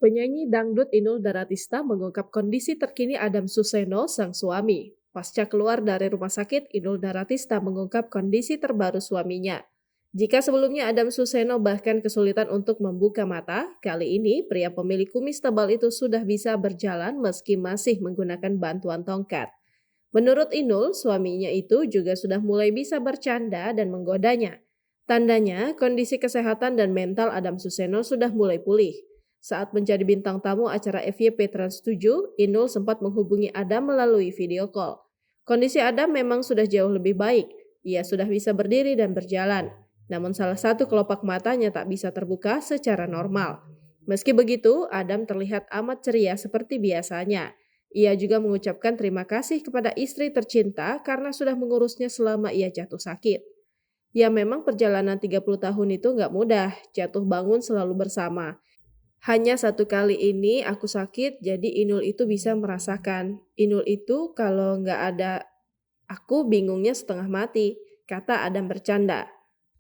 Penyanyi dangdut Inul Daratista mengungkap kondisi terkini Adam Suseno, sang suami. Pasca keluar dari rumah sakit, Inul Daratista mengungkap kondisi terbaru suaminya. Jika sebelumnya Adam Suseno bahkan kesulitan untuk membuka mata, kali ini pria pemilik kumis tebal itu sudah bisa berjalan meski masih menggunakan bantuan tongkat. Menurut Inul, suaminya itu juga sudah mulai bisa bercanda dan menggodanya. Tandanya, kondisi kesehatan dan mental Adam Suseno sudah mulai pulih. Saat menjadi bintang tamu acara FYP Trans 7, Inul sempat menghubungi Adam melalui video call. Kondisi Adam memang sudah jauh lebih baik. Ia sudah bisa berdiri dan berjalan. Namun salah satu kelopak matanya tak bisa terbuka secara normal. Meski begitu, Adam terlihat amat ceria seperti biasanya. Ia juga mengucapkan terima kasih kepada istri tercinta karena sudah mengurusnya selama ia jatuh sakit. Ya memang perjalanan 30 tahun itu nggak mudah, jatuh bangun selalu bersama. Hanya satu kali ini aku sakit, jadi Inul itu bisa merasakan. Inul itu kalau nggak ada aku bingungnya setengah mati, kata Adam bercanda.